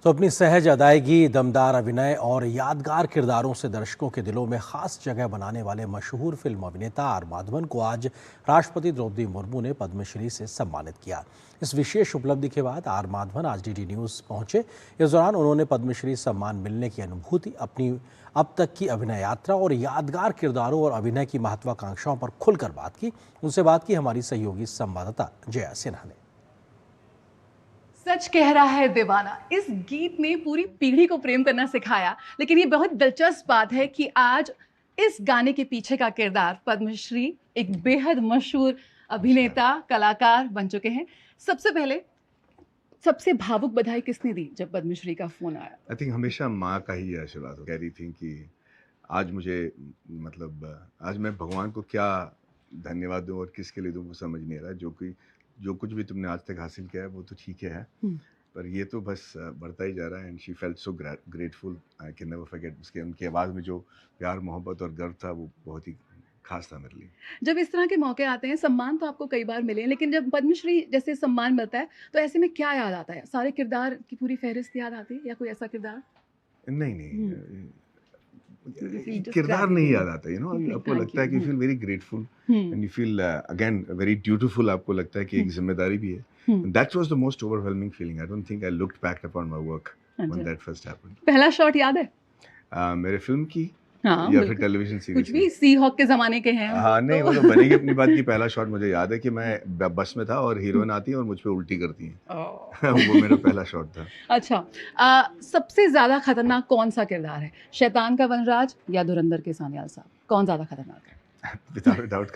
तो अपनी सहज अदायगी, दमदार अभिनय और यादगार किरदारों से दर्शकों के दिलों में खास जगह बनाने वाले मशहूर फिल्म अभिनेता आर माधवन को आज राष्ट्रपति द्रौपदी मुर्मू ने पद्मश्री से सम्मानित किया। इस विशेष उपलब्धि के बाद आर माधवन आज डीडी न्यूज़ पहुंचे। इस दौरान उन्होंने पद्मश्री सम्मान मिलने की अनुभूति, अपनी अब तक की अभिनय यात्रा और यादगार किरदारों और अभिनय की महत्वाकांक्षाओं पर खुलकर बात की। उनसे बात की हमारी सहयोगी संवाददाता जया सिन्हा ने। सच कह रहा है दीवाना, इस गीत ने पूरी पीढ़ी को प्रेम करना सिखाया। लेकिन ये बहुत दिलचस्प बात है कि आज इस गाने के पीछे का किरदार पद्मश्री एक बेहद मशहूर अभिनेता कलाकार बन चुके हैं। सबसे पहले सबसे भावुक बधाई किसने दी जब पद्मश्री का फोन आया? आई थिंक हमेशा माँ का ही आशीर्वाद कह रही थी कि आज मुझे आज मैं भगवान को क्या धन्यवाद दूं और किसके लिए दूं वो समझ नहीं आ रहा। जो कुछ भी तुमने आज तक हासिल किया है वो तो ठीक है, पर ये तो बस बढ़ता ही जा रहा है। And she felt so grateful, I can never forget. उसके उनकी आवाज़ में जो प्यार, मोहब्बत और गर्व था वो बहुत ही खास था मेरे लिए। जब इस तरह के मौके आते हैं, सम्मान तो आपको कई बार मिले हैं, लेकिन जब पद्मश्री जैसे सम्मान मिलता है तो ऐसे में क्या याद आता है? सारे किरदार की पूरी फहरिस्त याद आती है या कोई ऐसा किरदार? नहीं, किरदार नहीं याद आता, आपको लगता है कि feel very grateful and you feel again very dutiful. आपको लगता है कि एक जिम्मेदारी भी है। That was the most overwhelming feeling. I don't think I looked back upon my work when that first happened. पहला शॉट याद है? मेरे फिल्म की हाँ, या फिर टेलीविजन सीरीज? कुछ भी, सी हॉक के जमाने के हैं। हाँ, नहीं वो तो बनेगी अपनी बात की। पहला शॉट मुझे याद है कि मैं बस में था और हीरोइन आती है और मुझ पे उल्टी करती है। वो मेरा पहला शॉट था। अच्छा, सबसे ज्यादा खतरनाक कौन सा किरदार है? शैतान का वनराज या धुरंधर के सान्याल साहब? कौन ज्यादा खतरनाक है? विदाउट डाउट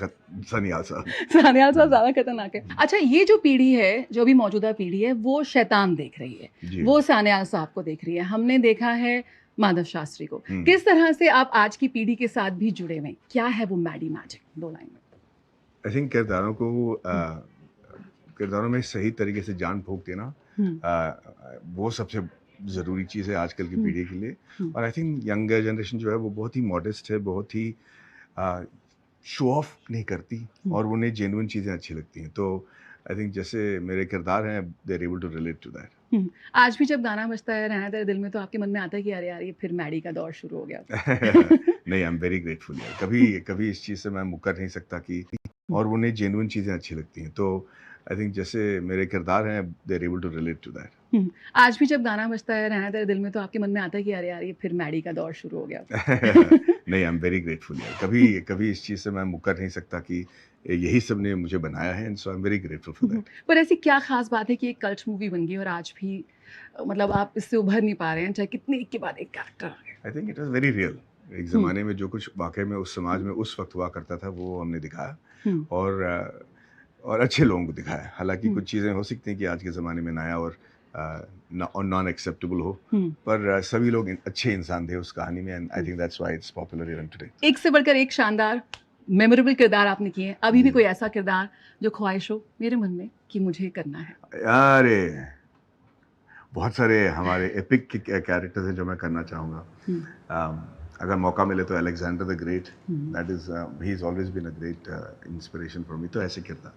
सान्याल साहब। सान्याल साहब ज्यादा खतरनाक है। अच्छा, ये जो पीढ़ी है, जो भी मौजूदा पीढ़ी है, वो शैतान देख रही है, वो सान्याल साहब को देख रही है। हमने देखा है माधव शास्त्री को। किस तरह से आप आज की पीढ़ी के साथ भी जुड़े हुए? क्या है वो मैडी मैजिक? 2 लाइन में। आई थिंक किरदारों में सही तरीके से जान फूंक देना, वो सबसे ज़रूरी चीज़ है आजकल की पीढ़ी के लिए। और आई थिंक यंगर जनरेशन जो है वो बहुत ही मॉडेस्ट है, बहुत ही शो ऑफ नहीं करती और उन्हें जेन्युइन चीज़ें अच्छी लगती हैं। तो आई थिंक जैसे मेरे किरदार हैं, they are able to relate to that. आज भी जब गाना बजता है रहना तेरे दिल में, तो आपके मन में आता है कि अरे यार, ये फिर मैडी का दौर शुरू हो गया? नहीं, आई एम वेरी ग्रेटफुल यार। कभी इस चीज़ से मैं मुकर नहीं सकता कि और उन्हें जेन्युइन चीज़ें अच्छी लगती हैं। तो आई थिंक जैसे मेरे किरदार हैं, they are able to relate to that. आज भी जब गाना बजता है रहना तेरे दिल में, तो आपके मन में आता है कि अरे यार, ये फिर मैडी का दौर शुरू हो गया? नहीं, आई एम वेरी ग्रेटफुल यार। कभी इस चीज़ से मैं मुकर नहीं सकता कि यही सब ने मुझे बनाया है, and so I am very grateful for that. पर ऐसी क्या खास बात है कि एक कल्ट मूवी बन गई और आज भी मतलब आप इससे उभर नहीं पा रहे हैं, चाहे कितने एक के बाद एक कैरेक्टर आ गए? I think it was very real. एक ज़माने में जो कुछ वाकई में उस समाज में उस वक्त हुआ करता था वो हमने दिखाया और अच्छे लोगों को दिखाया। हालांकि कुछ चीज़ें हो सकती हैं कि आज के ज़माने में नया और नॉन एक्सेप्टेबल हो, पर सभी लोग अच्छे इंसान थे उस कहानी में, and I think that's why it's popular even today. एक से बढ़कर एक शानदार मेमोरेबल किरदार आपने किए हैं। अभी भी कोई ऐसा किरदार जो ख्वाहिश हो मेरे मन में कि मुझे करना है? अरे बहुत सारे हमारे एपिक कैरेक्टर्स हैं जो मैं करना चाहूँगा। अगर मौका मिले तो Alexander the Great, that is he is always been a great inspiration for me. तो ऐसे किरदार